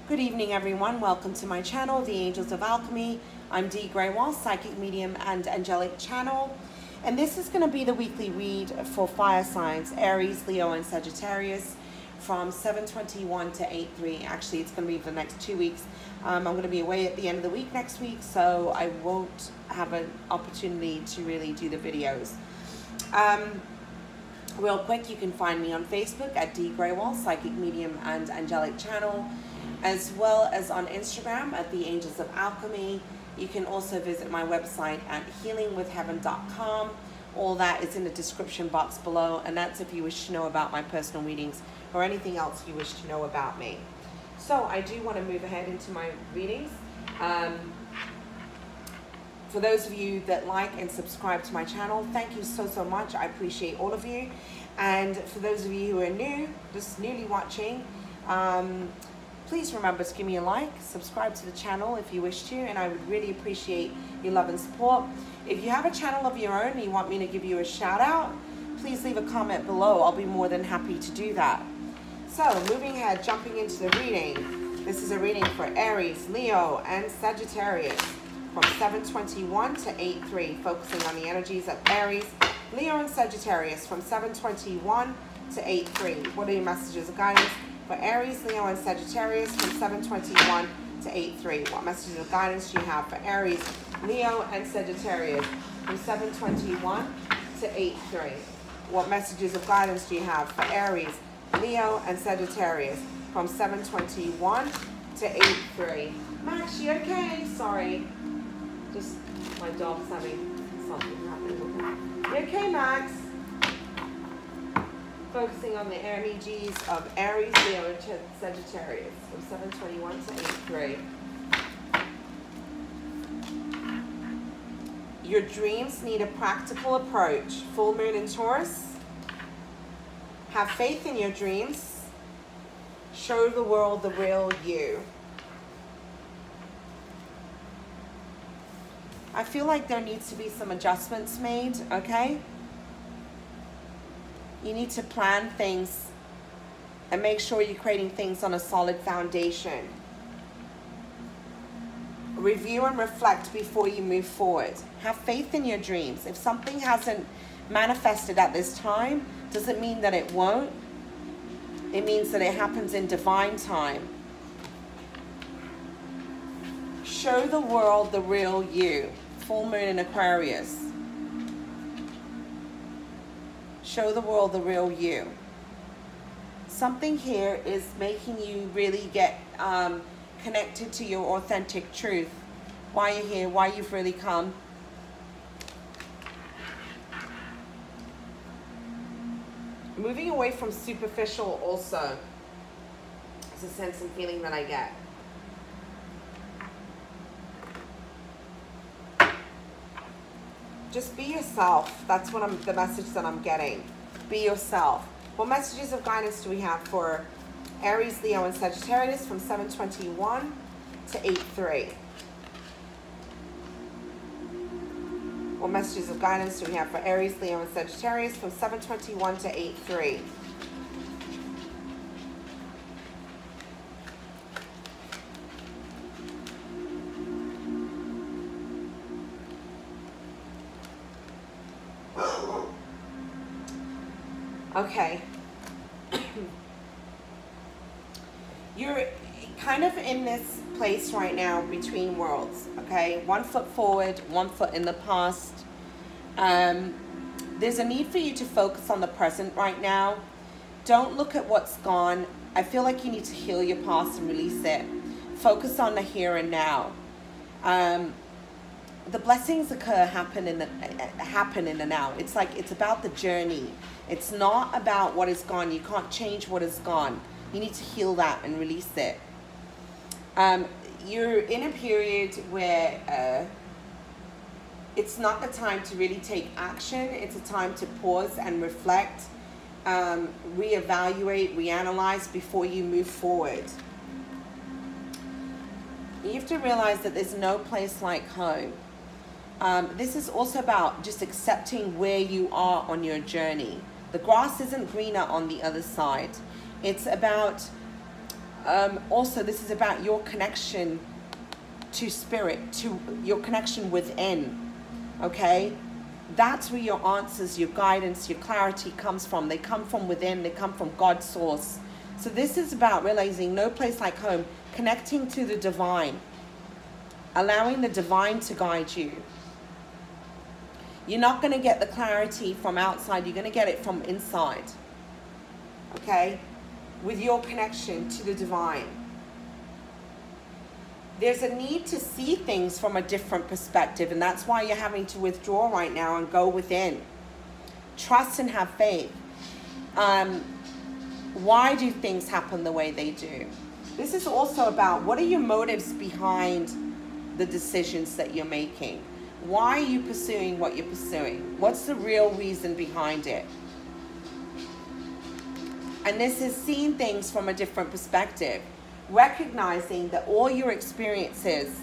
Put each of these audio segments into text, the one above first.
Good evening, everyone. Welcome to my channel, the Angels of Alchemy. I'm Dee Grewal, psychic medium and angelic channel. And this is going to be the weekly read for fire signs, Aries, Leo, and Sagittarius from 7/21 to 8/3. Actually, it's going to be for the next 2 weeks. I'm going to be away at the end of the week next week, so I won't have an opportunity to really do the videos. Real quick, you can find me on Facebook at Dee Grewal, psychic medium and angelic channel, as well as on Instagram at the Angels of Alchemy. You can also visit my website at healingwithheaven.com. All that is in the description box below, and that's if you wish to know about my personal readings or anything else you wish to know about me. So I do want to move ahead into my readings. For those of you that like and subscribe to my channel, thank you so much. I appreciate all of you. And for those of you who are new, just newly watching, please remember to give me a like, subscribe to the channel if you wish to, and I would really appreciate your love and support. If you have a channel of your own and you want me to give you a shout out, please leave a comment below. I'll be more than happy to do that. So moving ahead, jumping into the reading. This is a reading for Aries, Leo, and Sagittarius from 7/21 to 8/3, focusing on the energies of Aries, Leo, and Sagittarius from 7/21 to 8/3. What are your messages of guidance for Aries, Leo, and Sagittarius from 7/21 to 8/3? What messages of guidance do you have for Aries, Leo, and Sagittarius from 7/21 to 8/3? What messages of guidance do you have for Aries, Leo, and Sagittarius from 7/21 to 8/3? Max, you okay? Sorry. Just my dog's having something happen. You okay, Max? Focusing on the energies of Aries, Leo, and Sagittarius from 7/21 to 8/3. Your dreams need a practical approach. Full moon in Taurus. Have faith in your dreams. Show the world the real you. I feel like there needs to be some adjustments made, okay? You need to plan things and make sure you're creating things on a solid foundation. Review and reflect before you move forward. Have faith in your dreams. If something hasn't manifested at this time, doesn't mean that it won't. It means that it happens in divine time. Show the world the real you. Full moon in Aquarius. Show the world the real you. Something here is making you really get connected to your authentic truth. Why you're here, why you've really come. Moving away from superficial also. It's a sense and feeling that I get. Just be yourself. That's what the message that I'm getting. Be yourself. What messages of guidance do we have for Aries, Leo, and Sagittarius from 7/21 to 8/3? What messages of guidance do we have for Aries, Leo, and Sagittarius from 7/21 to 8/3? Okay. You're kind of in this place right now between worlds, okay? 1 foot forward, 1 foot in the past. There's a need for you to focus on the present right now. Don't look at what's gone. I feel like you need to heal your past and release it. Focus on the here and now. The blessings happen in the now. It's like, it's about the journey. It's not about what is gone. You can't change what is gone. You need to heal that and release it. You're in a period where it's not the time to really take action. It's a time to pause and reflect, reevaluate, reanalyze before you move forward. You have to realize that there's no place like home. This is also about just accepting where you are on your journey. The grass isn't greener on the other side. It's about Also, this is about your connection to spirit, to your connection within, okay? That's where your answers, your guidance, your clarity comes from. They come from within. They come from God's source. So this is about realizing no place like home, connecting to the divine, allowing the divine to guide you. You're not going to get the clarity from outside. You're going to get it from inside, okay? With your connection to the divine. There's a need to see things from a different perspective, and that's why you're having to withdraw right now and go within. Trust and have faith. Why do things happen the way they do? This is also about what are your motives behind the decisions that you're making? Why are you pursuing what you're pursuing? What's the real reason behind it? And this is seeing things from a different perspective. Recognizing that all your experiences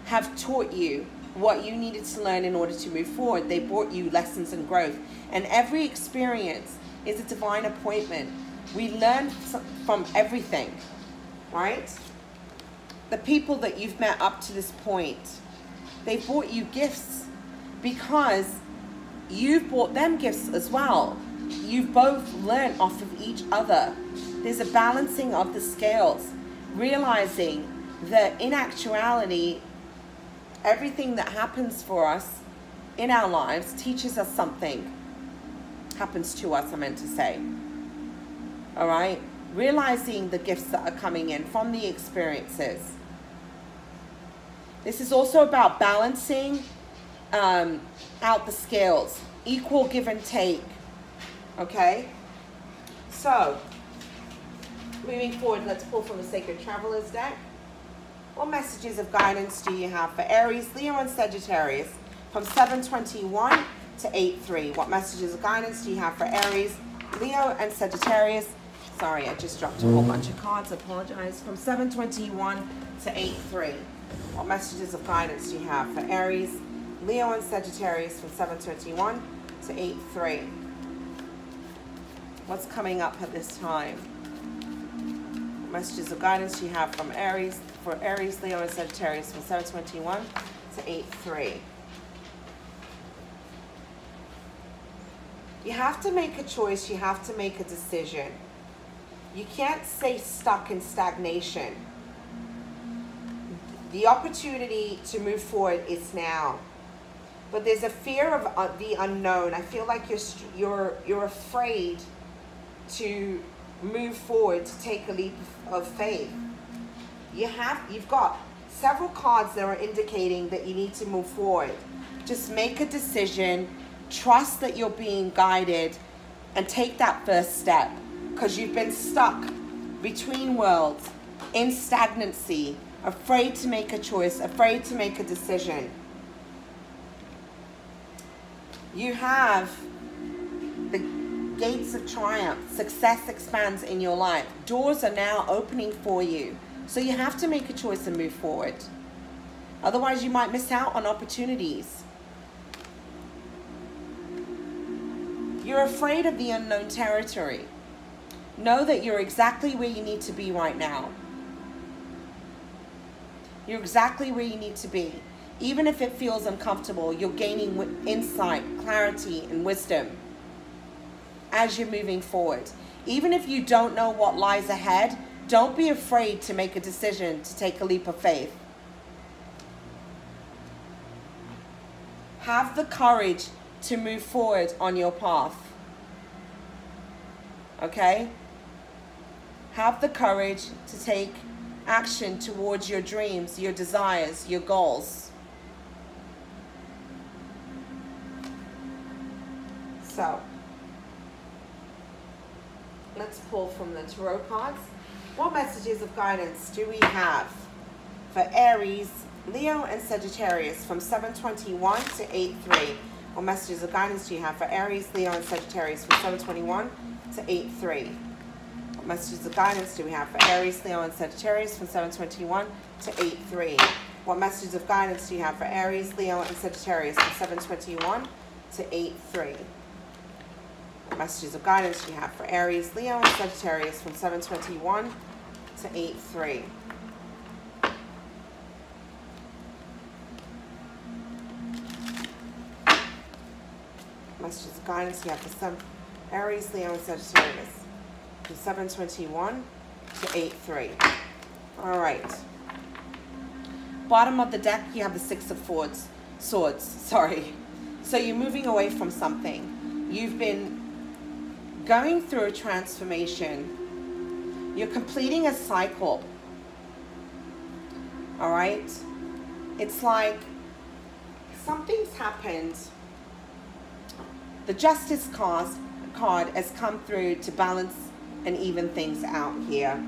have taught you what you needed to learn in order to move forward. They brought you lessons and growth. And every experience is a divine appointment. We learn from everything, right? The people that you've met up to this point, they brought you gifts because you've brought them gifts as well. You've both learned off of each other. There's a balancing of the scales, realizing that in actuality, everything that happens for us in our lives teaches us something. Happens to us, I meant to say. All right? Realizing the gifts that are coming in from the experiences. This is also about balancing out the scales. Equal give and take. Okay? So, moving forward, let's pull from the Sacred Travelers deck. What messages of guidance do you have for Aries, Leo, and Sagittarius from 7/21 to 8/3? What messages of guidance do you have for Aries, Leo, and Sagittarius? Sorry, I just dropped a whole bunch of cards. Apologize. From 7/21 to 8/3. What messages of guidance do you have for Aries, Leo, and Sagittarius from 7/21 to 8/3? What's coming up at this time? Messages of guidance you have from Aries, for Aries, Leo, and Sagittarius from 7/21 to 8/3. You have to make a choice. You have to make a decision. You can't stay stuck in stagnation. The opportunity to move forward is now. But there's a fear of the unknown. I feel like you're afraid to move forward, to take a leap of faith. You've got several cards that are indicating that you need to move forward. Just make a decision, trust that you're being guided, and take that first step, because you've been stuck between worlds, in stagnancy, afraid to make a choice, afraid to make a decision. You have the gates of triumph. Success expands in your life. Doors are now opening for you. So you have to make a choice and move forward. Otherwise, you might miss out on opportunities. You're afraid of the unknown territory. Know that you're exactly where you need to be right now. You're exactly where you need to be. Even if it feels uncomfortable, you're gaining insight, clarity, and wisdom as you're moving forward. Even if you don't know what lies ahead, don't be afraid to make a decision, to take a leap of faith. Have the courage to move forward on your path. Okay? Have the courage to take action towards your dreams, your desires, your goals. So, let's pull from the tarot cards. What messages of guidance do we have for Aries, Leo, and Sagittarius from 7/21 to 8/3? What messages of guidance do you have for Aries, Leo, and Sagittarius from 7/21 to 8/3? What messages of guidance do we have for Aries, Leo, and Sagittarius from 7/21 to 8/3? What messages of guidance do you have for Aries, Leo, and Sagittarius from 7/21 to 8/3? What messages of guidance do you have for Aries, Leo, and Sagittarius from 7/21 to 8-3. Messages of guidance you have for some Aries, Leo, and Sagittarius. From 7:21 to 8-3. All right. Bottom of the deck, you have the Six of Swords. Sorry. So you're moving away from something. You've been going through a transformation. You're completing a cycle. All right. It's like something's happened. The Justice card has come through to balance and even things out here.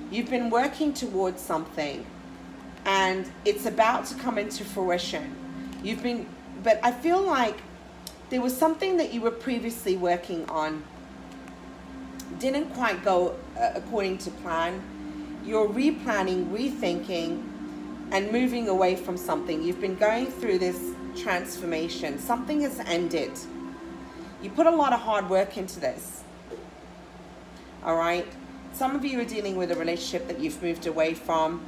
You've been working towards something and it's about to come into fruition. But I feel like there was something that you were previously working on, didn't quite go according to plan. You're replanning, rethinking, and moving away from something. You've been going through this transformation. Something has ended. You put a lot of hard work into this. All right. Some of you are dealing with a relationship that you've moved away from.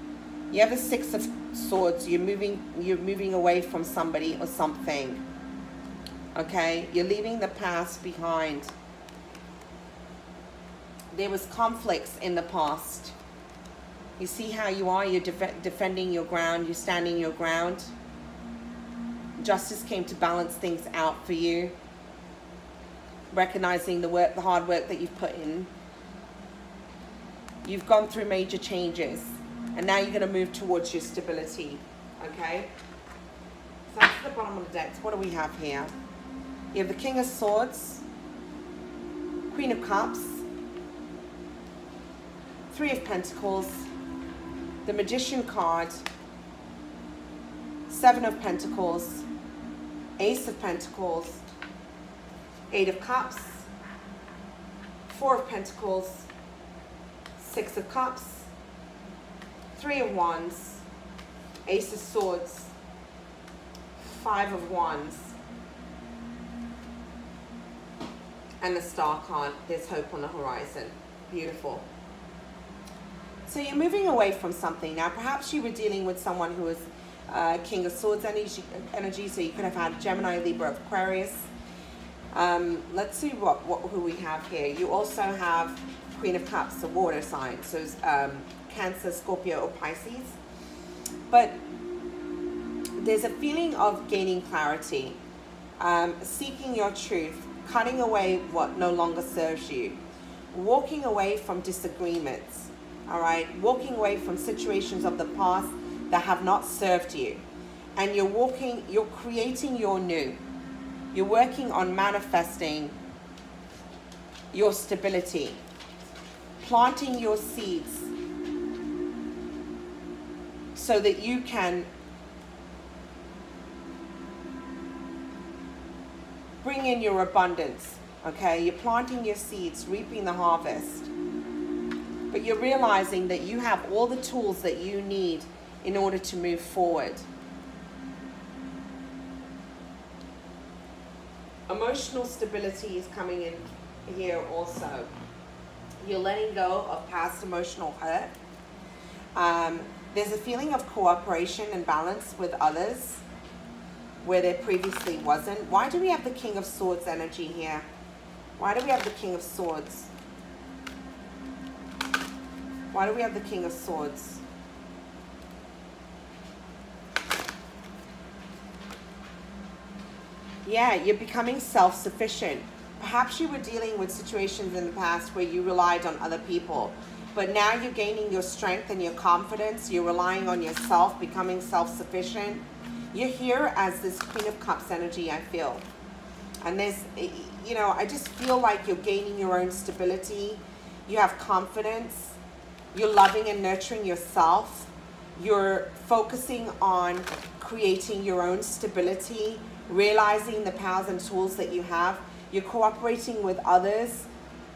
You have the Six of Swords. You're moving away from somebody or something. Okay. You're leaving the past behind. There was conflicts in the past. You see how you are. You're defending your ground. You're standing your ground. Justice came to balance things out for you. Recognizing the work, the hard work that you've put in. You've gone through major changes. And now you're going to move towards your stability. Okay? So that's the bottom of the deck. What do we have here? You have the King of Swords. Queen of Cups. Three of Pentacles. The Magician card. Seven of Pentacles. Ace of Pentacles. Eight of Cups. Four of Pentacles. Six of Cups. Three of Wands. Ace of Swords. Five of Wands. And the Star card. There's hope on the horizon. Beautiful. So you're moving away from something. Now perhaps you were dealing with someone who was King of Swords energy, so you could have had Gemini, Libra, Aquarius. Let's see who we have here. You also have Queen of Cups, a water sign, so Cancer, Scorpio, or Pisces. But there's a feeling of gaining clarity, seeking your truth, cutting away what no longer serves you, walking away from disagreements, all right, walking away from situations of the past that have not served you, and you're creating your new. You're working on manifesting your stability, planting your seeds so that you can bring in your abundance, okay? You're planting your seeds, reaping the harvest. But you're realizing that you have all the tools that you need in order to move forward. Emotional stability is coming in here also. You're letting go of past emotional hurt. There's a feeling of cooperation and balance with others where there previously wasn't. Why do we have the King of Swords energy here? Why do we have the King of Swords? Why do we have the King of Swords? Yeah, you're becoming self-sufficient. Perhaps you were dealing with situations in the past where you relied on other people, but now you're gaining your strength and your confidence. You're relying on yourself, becoming self-sufficient. You're here as this Queen of Cups energy, I feel. And there's, you know, I just feel like you're gaining your own stability. You have confidence. You're loving and nurturing yourself. You're focusing on creating your own stability, realizing the powers and tools that you have. You're cooperating with others,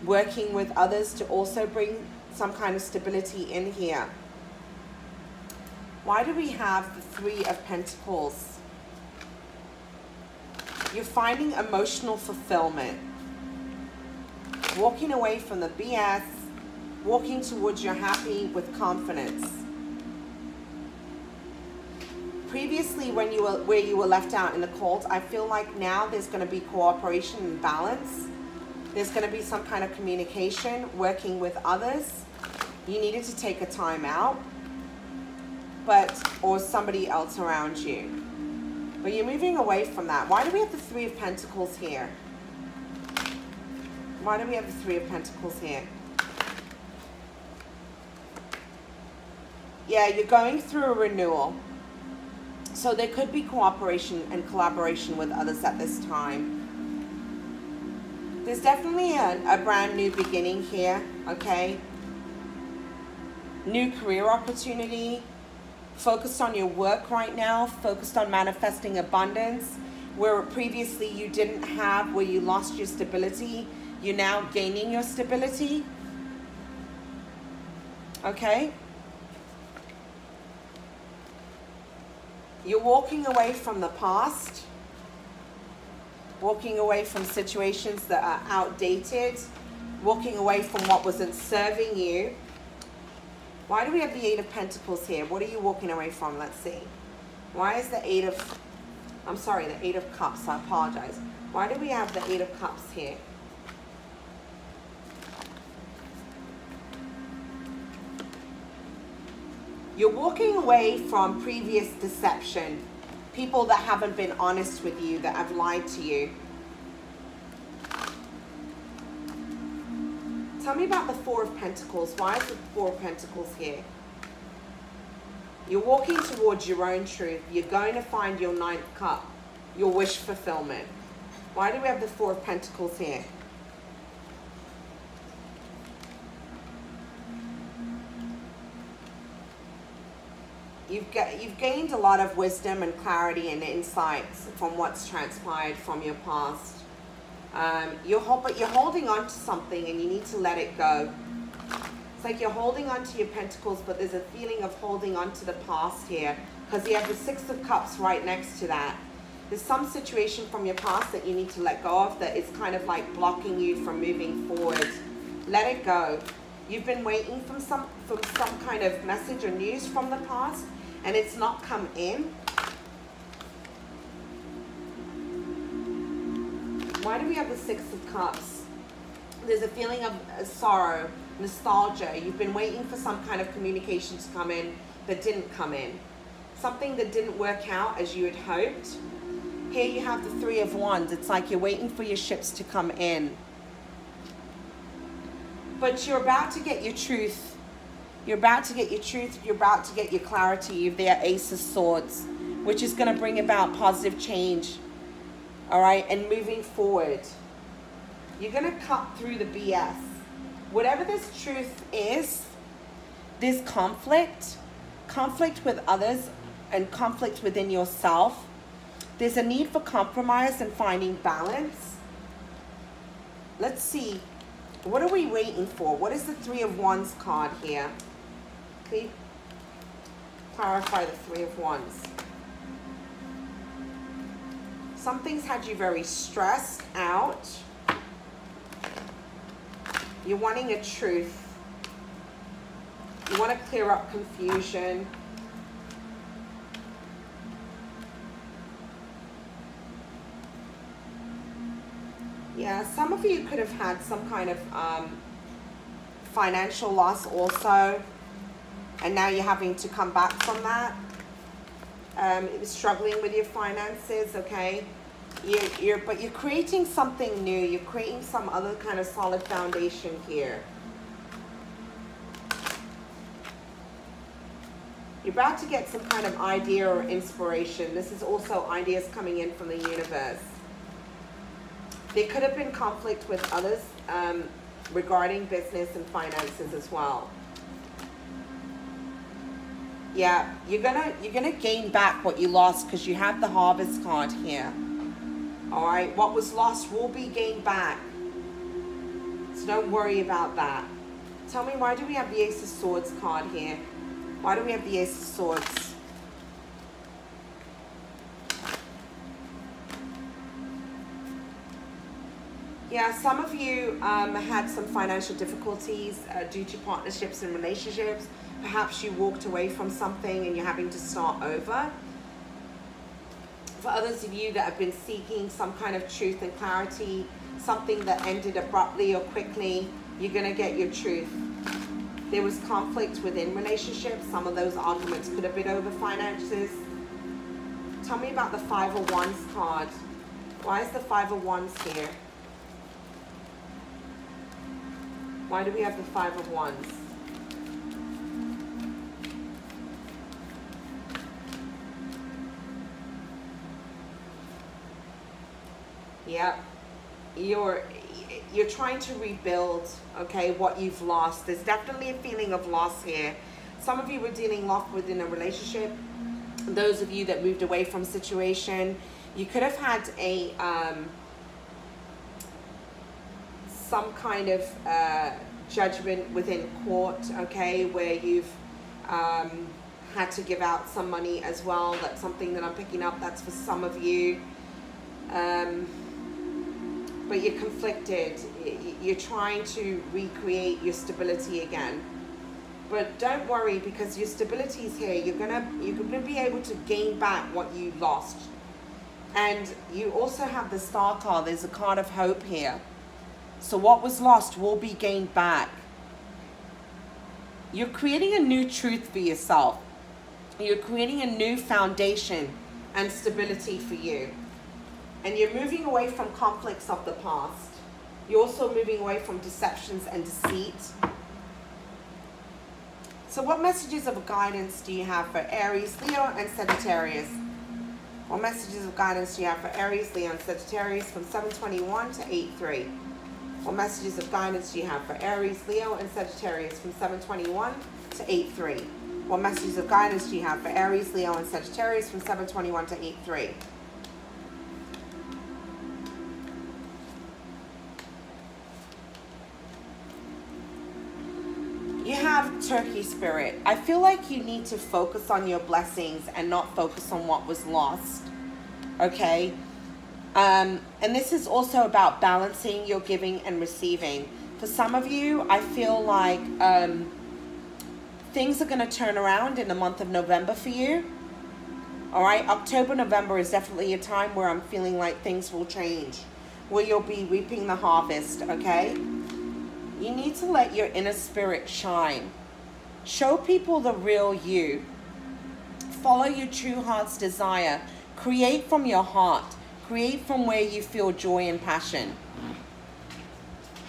working with others to also bring some kind of stability in here. Why do we have the Three of Pentacles? You're finding emotional fulfillment. Walking away from the BS, walking towards your happy with confidence. Previously, where you were left out in the cold, I feel like now there's going to be cooperation and balance. There's going to be some kind of communication, working with others. You needed to take a time out, or somebody else around you. But you're moving away from that. Why do we have the Three of Pentacles here? Why do we have the Three of Pentacles here? Yeah, you're going through a renewal. So there could be cooperation and collaboration with others at this time. There's definitely a brand new beginning here, okay? New career opportunity. Focused on your work right now. Focused on manifesting abundance. Where previously you didn't have, where you lost your stability, you're now gaining your stability. Okay? You're walking away from the past, walking away from situations that are outdated, walking away from what wasn't serving you. Why do we have the Eight of Pentacles here? What are you walking away from? Let's see. Why is the the Eight of Cups, I apologize. Why do we have the Eight of Cups here? You're walking away from previous deception. People that haven't been honest with you, that have lied to you. Tell me about the Four of Pentacles. Why is the Four of Pentacles here? You're walking towards your own truth. You're going to find your ninth cup, your wish fulfillment. Why do we have the Four of Pentacles here? You've gained a lot of wisdom and clarity and insights from what's transpired from your past. But you're holding on to something and you need to let it go. It's like you're holding on to your pentacles, but there's a feeling of holding on to the past here, because you have the Six of Cups right next to that. There's some situation from your past that you need to let go of that is kind of like blocking you from moving forward. Let it go. You've been waiting for some kind of message or news from the past, and it's not come in. Why do we have the Six of Cups? There's a feeling of sorrow, nostalgia. You've been waiting for some kind of communication to come in that didn't come in. Something that didn't work out as you had hoped. Here you have the Three of Wands. It's like you're waiting for your ships to come in. But you're about to get your truth. You're about to get your truth. You're about to get your clarity. You've their Ace of Swords, which is going to bring about positive change. All right, and moving forward. You're going to cut through the BS. Whatever this truth is, there's conflict with others and conflict within yourself. There's a need for compromise and finding balance. Let's see. What are we waiting for? What is the Three of Wands card here? Please clarify the Three of Wands. Something's had you very stressed out. You're wanting a truth. You want to clear up confusion. Yeah, some of you could have had some kind of financial loss also, and now you're having to come back from that. Struggling with your finances, okay? But you're creating something new. You're creating some other kind of solid foundation here. You're about to get some kind of idea or inspiration. This is also ideas coming in from the universe. There could have been conflict with others regarding business and finances as well. Yeah, you're gonna gain back what you lost because you have the Harvest card here. All right, what was lost will be gained back. So don't worry about that. Tell me, why do we have the Ace of Swords card here? Why do we have the Ace of Swords? Yeah, some of you had some financial difficulties due to partnerships and relationships. Perhaps you walked away from something and you're having to start over. For others of you that have been seeking some kind of truth and clarity, something that ended abruptly or quickly, you're going to get your truth. There was conflict within relationships. Some of those arguments could have been over finances. Tell me about the Five of Wands card. Why is the Five of Wands here? Why do we have the Five of Wands? Yep. You're trying to rebuild, okay, what you've lost. There's definitely a feeling of loss here. Some of you were dealing loss within a relationship. Those of you that moved away from a situation, you could have had a some kind of judgment within court, okay, where you've had to give out some money as well. That's something that I'm picking up. That's for some of you. But you're conflicted. You're trying to recreate your stability again. But don't worry, because your stability is here. You're gonna be able to gain back what you lost. And you also have the Star card. There's a card of hope here. So what was lost will be gained back. You're creating a new truth for yourself. You're creating a new foundation and stability for you. And you're moving away from conflicts of the past. You're also moving away from deceptions and deceit. So what messages of guidance do you have for Aries, Leo, and Sagittarius? What messages of guidance do you have for Aries, Leo, and Sagittarius from 7/21 to 8/3? What messages of guidance do you have for Aries, Leo, and Sagittarius from 7/21 to 8/3? What messages of guidance do you have for Aries, Leo, and Sagittarius from 7/21 to 8/3? You have Turkey Spirit. I feel like you need to focus on your blessings and not focus on what was lost. Okay? And this is also about balancing your giving and receiving. For some of you, I feel like things are going to turn around in the month of November for you. All right? October, November is definitely a time where I'm feeling like things will change, where you'll be reaping the harvest, okay? You need to let your inner spirit shine. Show people the real you. Follow your true heart's desire. Create from your heart. Create from where you feel joy and passion.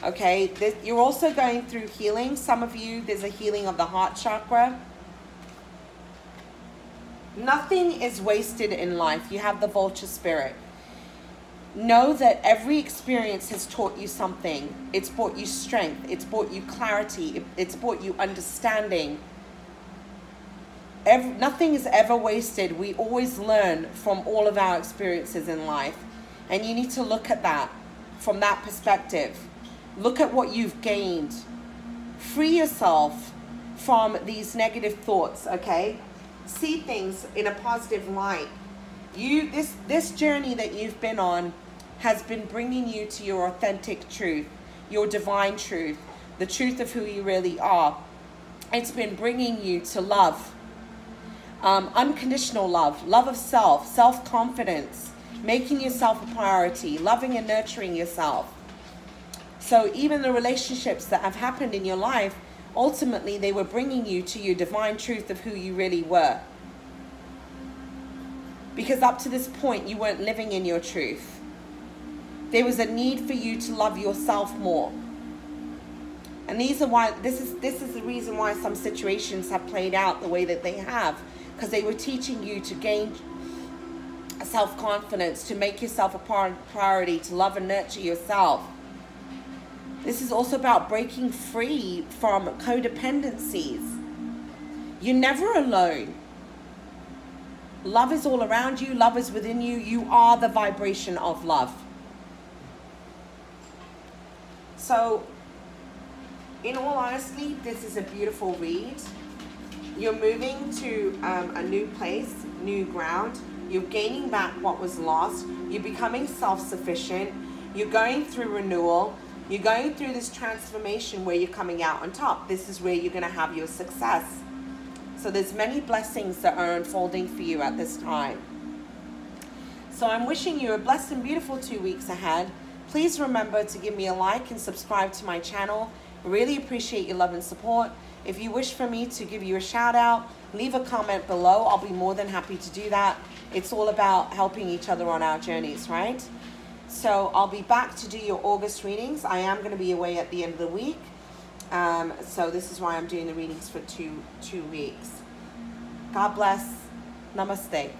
Okay, you're also going through healing. Some of you, there's a healing of the heart chakra. Nothing is wasted in life. You have the vulture spirit. Know that every experience has taught you something. It's brought you strength. It's brought you clarity. It's brought you understanding. Nothing is ever wasted. We always learn from all of our experiences in life. And you need to look at that from that perspective. Look at what you've gained. Free yourself from these negative thoughts, okay? See things in a positive light. This journey that you've been on has been bringing you to your authentic truth, your divine truth, the truth of who you really are. It's been bringing you to love, unconditional love, love of self, self-confidence, making yourself a priority, loving and nurturing yourself. So even the relationships that have happened in your life, ultimately they were bringing you to your divine truth of who you really were. Because up to this point, you weren't living in your truth. There was a need for you to love yourself more. And this is the reason why some situations have played out the way that they have. Because they were teaching you to gain self-confidence, to make yourself a priority, to love and nurture yourself. This is also about breaking free from codependencies. You're never alone. Love is all around you. Love is within you. You are the vibration of love. So, in all honesty, this is a beautiful read. You're moving to a new place, new ground. You're gaining back what was lost. You're becoming self-sufficient. You're going through renewal. You're going through this transformation where you're coming out on top. This is where you're going to have your success. So there's many blessings that are unfolding for you at this time. So I'm wishing you a blessed and beautiful 2 weeks ahead. Please remember to give me a like and subscribe to my channel. I really appreciate your love and support. If you wish for me to give you a shout out, leave a comment below. I'll be more than happy to do that. It's all about helping each other on our journeys, right? So I'll be back to do your August readings. I am going to be away at the end of the week. So this is why I'm doing the readings for two weeks. God bless. Namaste.